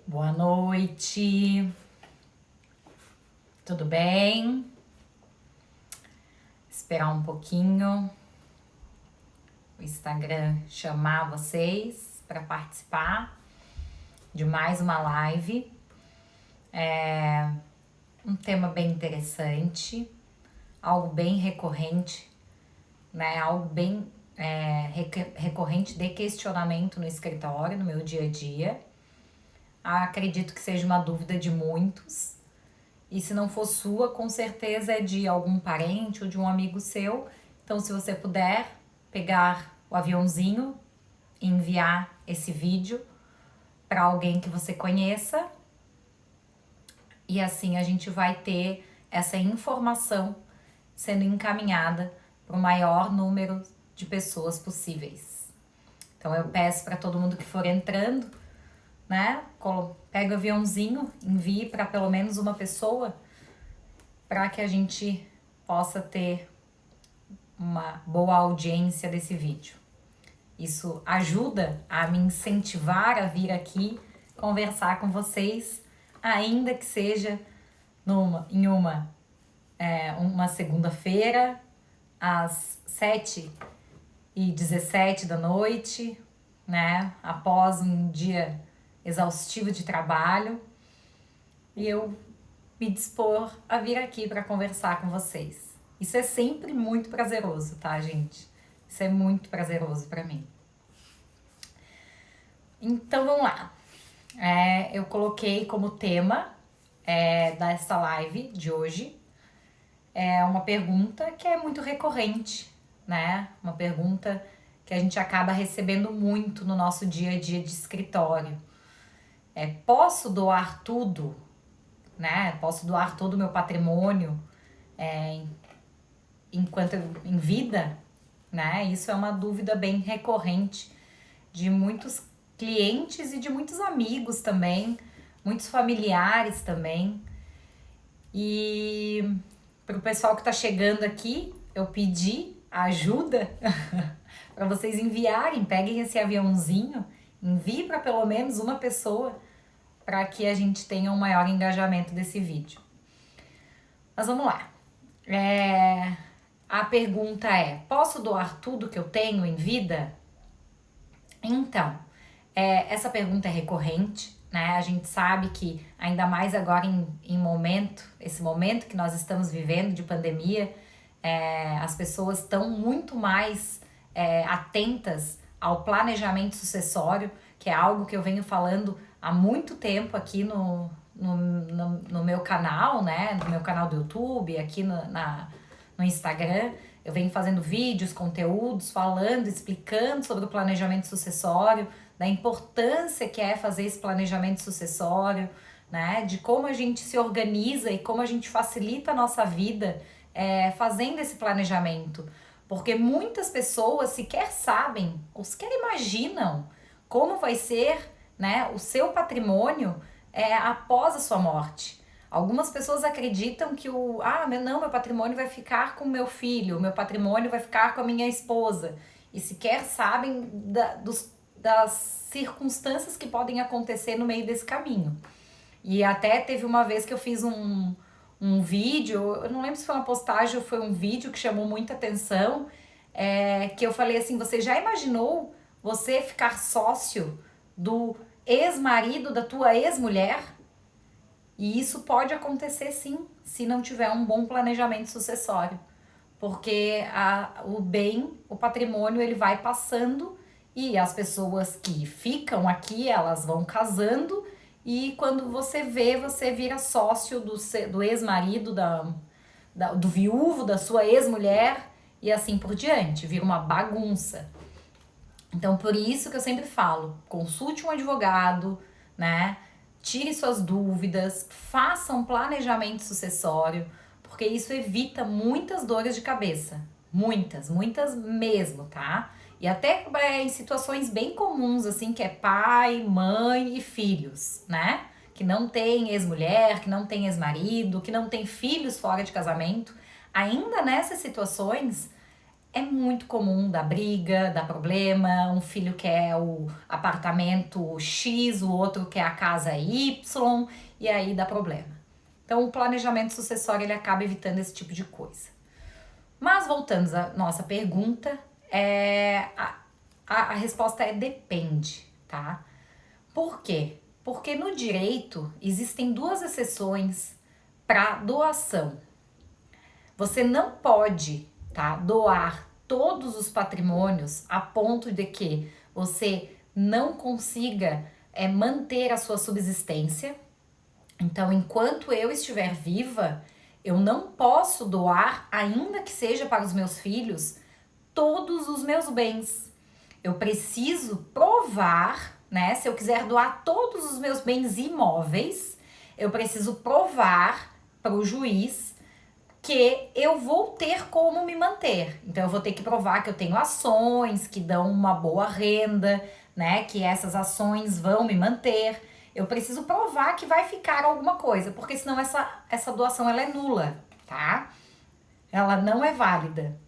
Boa noite, tudo bem? Esperar um pouquinho o Instagram chamar vocês para participar de mais uma live. É um tema bem interessante, algo bem recorrente, né? Algo bem recorrente de questionamento no escritório, no meu dia a dia. Acredito que seja uma dúvida de muitos. E se não for sua, com certeza é de algum parente ou de um amigo seu. Então, se você puder pegar o aviãozinho e enviar esse vídeo para alguém que você conheça, e assim a gente vai ter essa informação sendo encaminhada para o maior número de pessoas possíveis. Então, eu peço para todo mundo que for entrando, né? Pega o aviãozinho, envie para pelo menos uma pessoa para que a gente possa ter uma boa audiência desse vídeo. Isso ajuda a me incentivar a vir aqui conversar com vocês, ainda que seja em uma segunda-feira, às 7h17 da noite, né? Após um dia exaustivo de trabalho, e eu me dispor a vir aqui para conversar com vocês. Isso é sempre muito prazeroso, tá, gente? Isso é muito prazeroso para mim. Então, vamos lá. Eu coloquei como tema dessa live de hoje uma pergunta que é muito recorrente, né? Uma pergunta que a gente acaba recebendo muito no nosso dia a dia de escritório. Posso doar tudo, né? Posso doar todo o meu patrimônio enquanto em vida, né? Isso é uma dúvida bem recorrente de muitos clientes e de muitos amigos também, muitos familiares também. E para o pessoal que está chegando aqui, eu pedi ajuda para vocês enviarem, peguem esse aviãozinho, envie para pelo menos uma pessoa para que a gente tenha um maior engajamento desse vídeo. Mas vamos lá. A pergunta é: posso doar tudo que eu tenho em vida? Então, essa pergunta é recorrente, né? A gente sabe que, ainda mais agora esse momento que nós estamos vivendo de pandemia, as pessoas estão muito mais atentas ao planejamento sucessório, que é algo que eu venho falando há muito tempo aqui no meu canal, né? No meu canal do YouTube, aqui no Instagram. Eu venho fazendo vídeos, conteúdos, falando, explicando sobre o planejamento sucessório, da importância que é fazer esse planejamento sucessório, né? De como a gente se organiza e como a gente facilita a nossa vida fazendo esse planejamento. Porque muitas pessoas sequer sabem ou sequer imaginam como vai ser, né, o seu patrimônio após a sua morte. Algumas pessoas acreditam que meu patrimônio vai ficar com o meu filho, meu patrimônio vai ficar com a minha esposa, e sequer sabem das circunstâncias que podem acontecer no meio desse caminho. E até teve uma vez que eu fiz um vídeo, eu não lembro se foi uma postagem ou foi um vídeo que chamou muita atenção, que eu falei assim: você já imaginou você ficar sócio do ex-marido da tua ex-mulher? E isso pode acontecer sim, se não tiver um bom planejamento sucessório. Porque o patrimônio, ele vai passando, e as pessoas que ficam aqui, elas vão casando, e quando você vira sócio do ex-marido, do viúvo, da sua ex-mulher, e assim por diante, vira uma bagunça. Então, por isso que eu sempre falo, consulte um advogado, né? Tire suas dúvidas, faça um planejamento sucessório, porque isso evita muitas dores de cabeça. Muitas mesmo, tá? E até em situações bem comuns, assim, que é pai, mãe e filhos, né? Que não tem ex-mulher, que não tem ex-marido, que não tem filhos fora de casamento. Ainda nessas situações, é muito comum dar briga, dar problema, um filho quer o apartamento X, o outro quer a casa Y, e aí dá problema. Então o planejamento sucessório ele acaba evitando esse tipo de coisa. Mas voltando à nossa pergunta, a resposta é depende, tá? Por quê? Porque no direito existem duas exceções para doação. Você não pode, tá, doar todos os patrimônios a ponto de que você não consiga manter a sua subsistência. Então, enquanto eu estiver viva, eu não posso doar, ainda que seja para os meus filhos, todos os meus bens. Eu preciso provar, né? Se eu quiser doar todos os meus bens imóveis, eu preciso provar para o juiz que eu vou ter como me manter. Então, eu vou ter que provar que eu tenho ações que dão uma boa renda, né? Que essas ações vão me manter. Eu preciso provar que vai ficar alguma coisa, porque senão essa doação ela é nula, tá? Ela não é válida.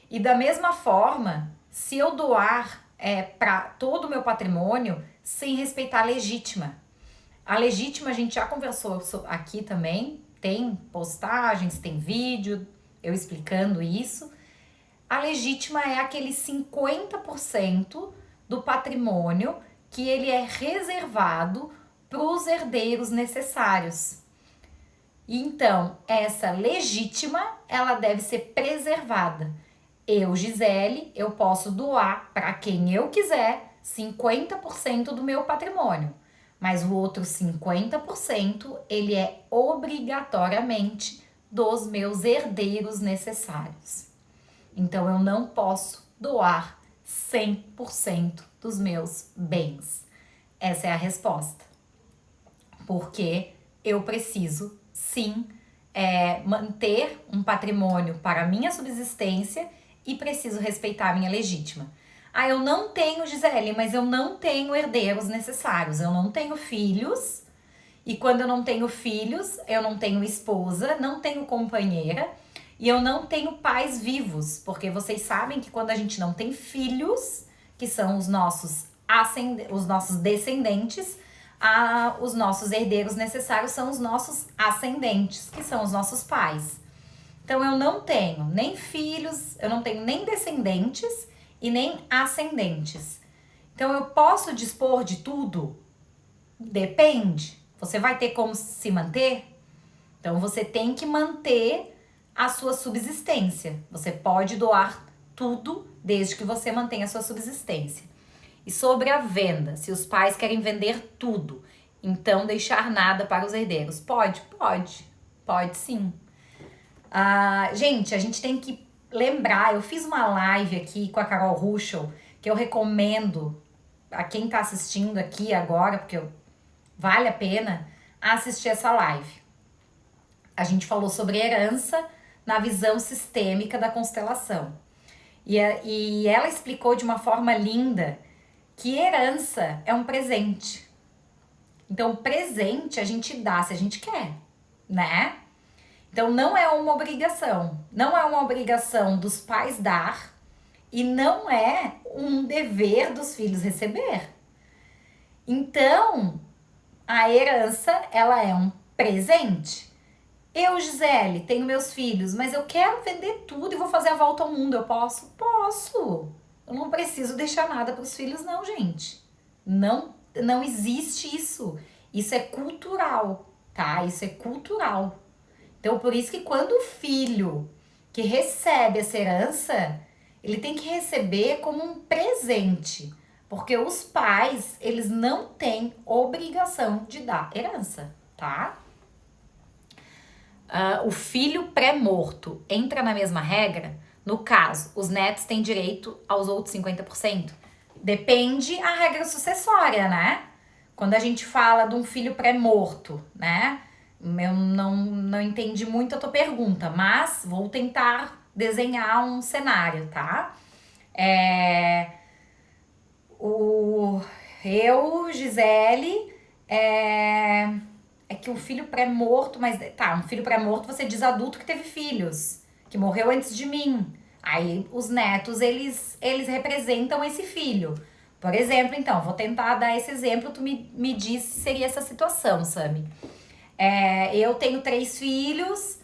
E da mesma forma, se eu doar para todo o meu patrimônio sem respeitar a legítima. A legítima a gente já conversou aqui também, tem postagens, tem vídeo eu explicando isso. A legítima é aquele 50% do patrimônio que ele é reservado para os herdeiros necessários. Então, essa legítima, ela deve ser preservada. Eu, Gisele, eu posso doar para quem eu quiser 50% do meu patrimônio, mas o outro 50% ele é obrigatoriamente dos meus herdeiros necessários. Então, eu não posso doar 100% dos meus bens. Essa é a resposta. Porque eu preciso, sim, manter um patrimônio para a minha subsistência e preciso respeitar a minha legítima. Ah, eu não tenho, Gisele, mas eu não tenho herdeiros necessários. Eu não tenho filhos. E quando eu não tenho filhos, eu não tenho esposa, não tenho companheira e eu não tenho pais vivos. Porque vocês sabem que quando a gente não tem filhos, que são os nossos descendentes, os nossos herdeiros necessários são os nossos ascendentes, que são os nossos pais. Então, eu não tenho nem filhos, eu não tenho nem descendentes e nem ascendentes. Então, eu posso dispor de tudo? Depende. Você vai ter como se manter? Então, você tem que manter a sua subsistência. Você pode doar tudo desde que você mantenha a sua subsistência. E sobre a venda, se os pais querem vender tudo, então deixar nada para os herdeiros. Pode sim. Gente, a gente tem que lembrar, eu fiz uma live aqui com a Carol Ruschel, que eu recomendo a quem tá assistindo aqui agora, porque vale a pena assistir essa live. A gente falou sobre herança na visão sistêmica da constelação. E ela explicou de uma forma linda que herança é um presente. Então, presente a gente dá se a gente quer, né? Então, não é uma obrigação. Não é uma obrigação dos pais dar e não é um dever dos filhos receber. Então, a herança, ela é um presente. Eu, Gisele, tenho meus filhos, mas eu quero vender tudo e vou fazer a volta ao mundo. Eu posso? Posso. Eu não preciso deixar nada para os filhos, não, gente. Não existe isso. Isso é cultural, tá? Isso é cultural. Então, por isso que quando o filho que recebe essa herança, ele tem que receber como um presente. Porque os pais, eles não têm obrigação de dar herança, tá? O filho pré-morto entra na mesma regra? No caso, os netos têm direito aos outros 50%? Depende a regra sucessória, né? Quando a gente fala de um filho pré-morto, né? Eu não entendi muito a tua pergunta, mas vou tentar desenhar um cenário, tá? Gisele, é que o filho pré-morto, mas tá, um filho pré-morto você diz adulto que teve filhos, que morreu antes de mim. Aí os netos, eles representam esse filho. Por exemplo, então, vou tentar dar esse exemplo, tu me diz se seria essa situação, Sami. Eu tenho 3 filhos,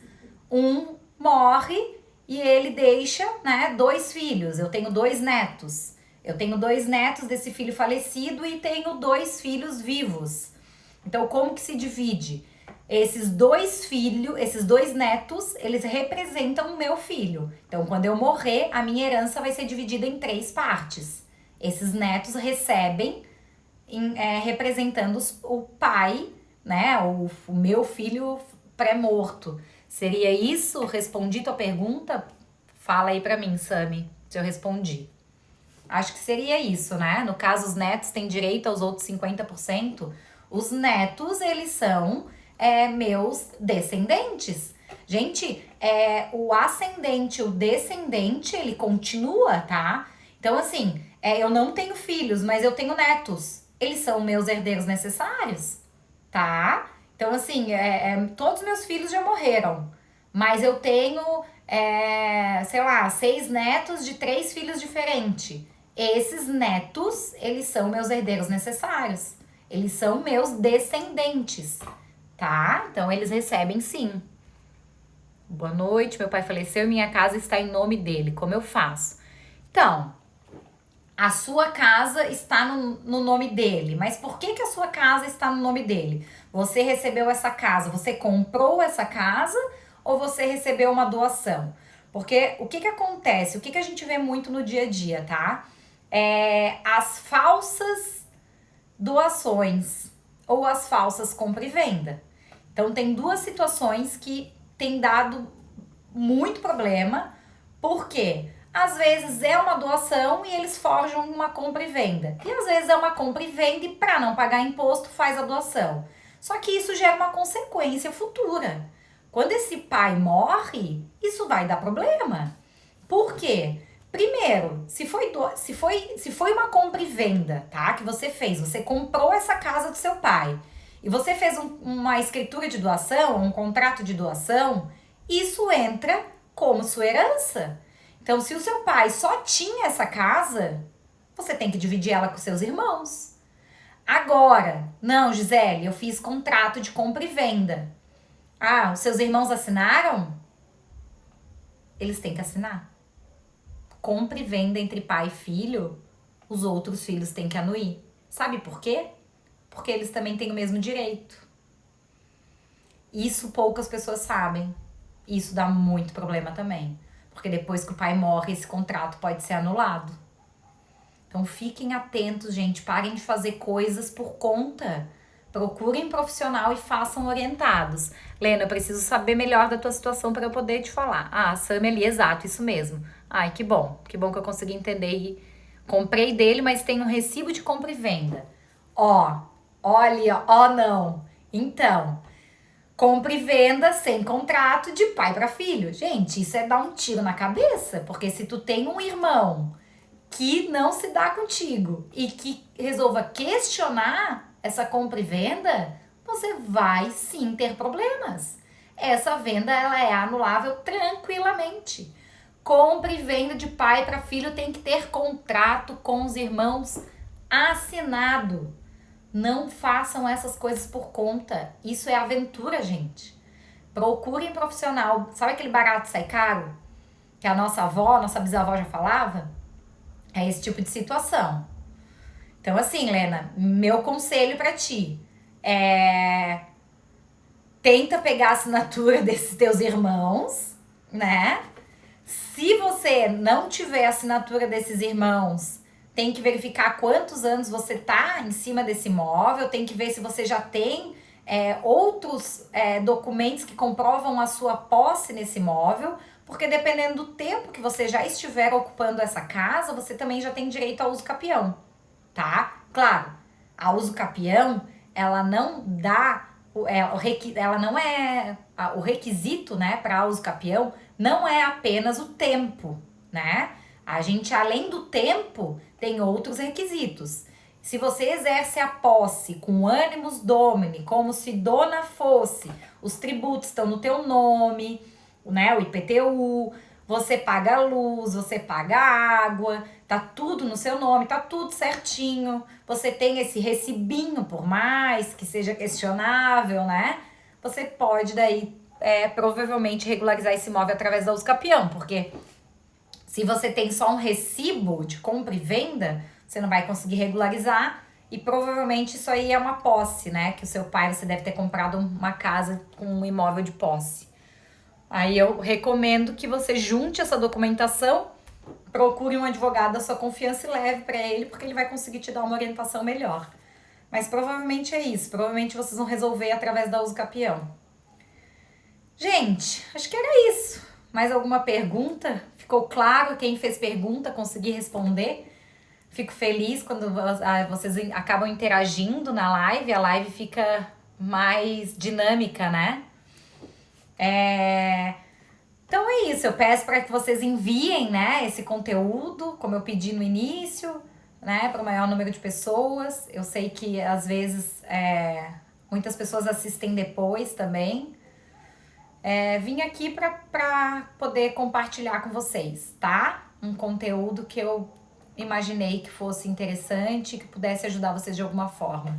um morre e ele deixa, né, 2 filhos. Eu tenho 2 netos. Eu tenho 2 netos desse filho falecido e tenho 2 filhos vivos. Então, como que se divide? Esses 2 filhos, esses 2 netos, eles representam o meu filho. Então, quando eu morrer, a minha herança vai ser dividida em 3 partes. Esses netos recebem representando o pai, né? O meu filho pré-morto. Seria isso? Respondi tua pergunta? Fala aí pra mim, Sami, se eu respondi. Acho que seria isso, né? No caso, os netos têm direito aos outros 50%. Os netos, eles são meus descendentes. Gente, o ascendente, o descendente, ele continua, tá? Então, assim, eu não tenho filhos, mas eu tenho netos. Eles são meus herdeiros necessários, tá? Então, assim, todos meus filhos já morreram. Mas eu tenho, sei lá, 6 netos de 3 filhos diferentes. Esses netos, eles são meus herdeiros necessários. Eles são meus descendentes, tá? Então, eles recebem sim. Boa noite, meu pai faleceu e minha casa está em nome dele. Como eu faço? Então, a sua casa está no nome dele. Mas por que a sua casa está no nome dele? Você recebeu essa casa, você comprou essa casa ou você recebeu uma doação? Porque o que acontece? O que a gente vê muito no dia a dia, tá? As falsas doações ou as falsas compra e venda. Então, tem 2 situações que tem dado muito problema. Por quê? Às vezes é uma doação e eles forjam uma compra e venda. E às vezes é uma compra e venda e para não pagar imposto faz a doação. Só que isso gera uma consequência futura. Quando esse pai morre, isso vai dar problema. Por quê? Primeiro, se foi uma compra e venda, tá? Que você fez, você comprou essa casa do seu pai e você fez uma escritura de doação, um contrato de doação, isso entra como sua herança. Então, se o seu pai só tinha essa casa, você tem que dividir ela com seus irmãos. Agora, não, Gisele, eu fiz contrato de compra e venda. Ah, os seus irmãos assinaram? Eles têm que assinar. Compra e venda entre pai e filho, os outros filhos têm que anuir. Sabe por quê? Porque eles também têm o mesmo direito. Isso poucas pessoas sabem. Isso dá muito problema também. Porque depois que o pai morre, esse contrato pode ser anulado. Então fiquem atentos, gente. Parem de fazer coisas por conta. Procurem um profissional e façam orientados. Lena, eu preciso saber melhor da tua situação para eu poder te falar. Ah, Sami ali, exato, isso mesmo. Ai, que bom. Que bom que eu consegui entender. E comprei dele, mas tem um recibo de compra e venda. Olha, não. Então, compra e venda sem contrato de pai para filho. Gente, isso é dar um tiro na cabeça. Porque se tu tem um irmão que não se dá contigo e que resolva questionar essa compra e venda, você vai sim ter problemas. Essa venda, ela é anulável tranquilamente. Compra e venda de pai para filho tem que ter contrato com os irmãos assinado. Não façam essas coisas por conta. Isso é aventura, gente. Procurem profissional. Sabe aquele barato sai caro? Que a nossa bisavó já falava? É esse tipo de situação. Então, assim, Lena, meu conselho pra ti tenta pegar a assinatura desses teus irmãos, né? Se você não tiver a assinatura desses irmãos, tem que verificar quantos anos você tá em cima desse imóvel, tem que ver se você já tem outros documentos que comprovam a sua posse nesse imóvel, porque dependendo do tempo que você já estiver ocupando essa casa, você também já tem direito ao uso capião, tá? Claro, a uso capião, ela não dá, ela não é, o requisito, né, para uso capião não é apenas o tempo, né? A gente, além do tempo, tem outros requisitos. Se você exerce a posse com animus domini, como se dona fosse, os tributos estão no teu nome, né? O IPTU, Você paga a luz, você paga a água, tá tudo no seu nome, tá tudo certinho. Você tem esse recibinho, por mais que seja questionável, né? Você pode daí provavelmente regularizar esse imóvel através da usucapião, porque se você tem só um recibo de compra e venda, você não vai conseguir regularizar e provavelmente isso aí é uma posse, né? Que o seu pai, você deve ter comprado uma casa com um imóvel de posse. Aí eu recomendo que você junte essa documentação, procure um advogado da sua confiança e leve para ele, porque ele vai conseguir te dar uma orientação melhor. Mas provavelmente é isso, provavelmente vocês vão resolver através da usucapião. Gente, acho que era isso. Mais alguma pergunta? Ficou claro? Quem fez pergunta, consegui responder? Fico feliz quando vocês acabam interagindo na live, a live fica mais dinâmica, né? Então é isso, eu peço para que vocês enviem, né, esse conteúdo, como eu pedi no início, né, para o maior número de pessoas. Eu sei que às vezes muitas pessoas assistem depois também. Vim aqui para poder compartilhar com vocês, tá? Um conteúdo que eu imaginei que fosse interessante, que pudesse ajudar vocês de alguma forma.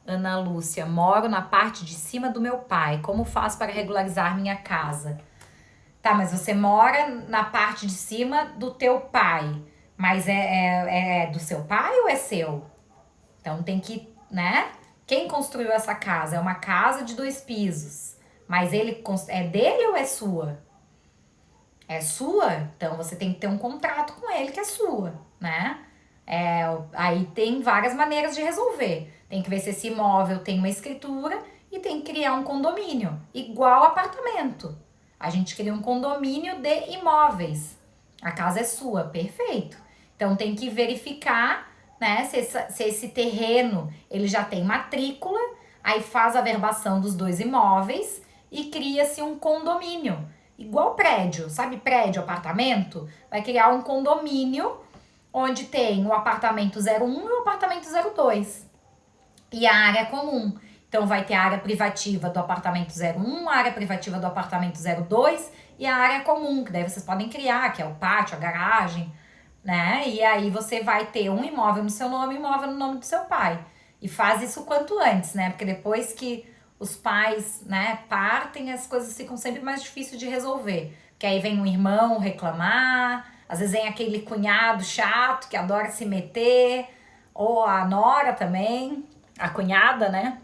Ana Lúcia, moro na parte de cima do meu pai. Como faço para regularizar minha casa? Tá, mas você mora na parte de cima do teu pai. Mas é do seu pai ou é seu? Então tem que, né? Quem construiu essa casa? É uma casa de 2 pisos. Mas ele é dele ou é sua? É sua? Então você tem que ter um contrato com ele que é sua, né? Aí tem várias maneiras de resolver. Tem que ver se esse imóvel tem uma escritura e tem que criar um condomínio, igual apartamento. A gente cria um condomínio de imóveis. A casa é sua, perfeito. Então tem que verificar, né, se esse terreno ele já tem matrícula, aí faz a verbação dos 2 imóveis e cria-se um condomínio. Igual prédio, sabe prédio, apartamento? Vai criar um condomínio onde tem o apartamento 01 e o apartamento 02. E a área comum. Então vai ter a área privativa do apartamento 01, a área privativa do apartamento 02 e a área comum, que daí vocês podem criar, que é o pátio, a garagem, né? E aí você vai ter um imóvel no seu nome e um imóvel no nome do seu pai. E faz isso quanto antes, né? Porque depois que os pais, né, partem, as coisas ficam sempre mais difíceis de resolver. Porque aí vem um irmão reclamar, às vezes vem aquele cunhado chato que adora se meter, ou a nora também, a cunhada, né?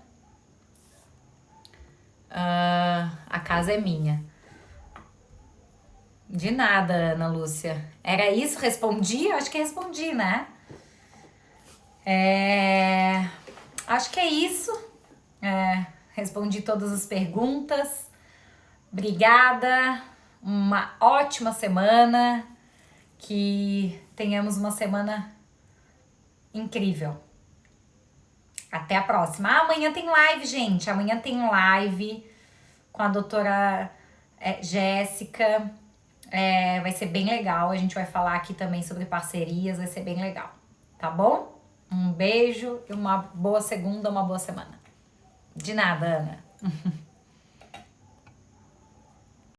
A casa é minha. De nada, Ana Lúcia. Era isso? Respondi? Acho que respondi, né? Acho que é isso. Respondi todas as perguntas. Obrigada. Uma ótima semana. Que tenhamos uma semana incrível. Até a próxima. Amanhã tem live, gente. Amanhã tem live com a doutora Jéssica. Vai ser bem legal. A gente vai falar aqui também sobre parcerias. Vai ser bem legal. Tá bom? Um beijo e uma boa segunda, uma boa semana. De nada, Ana.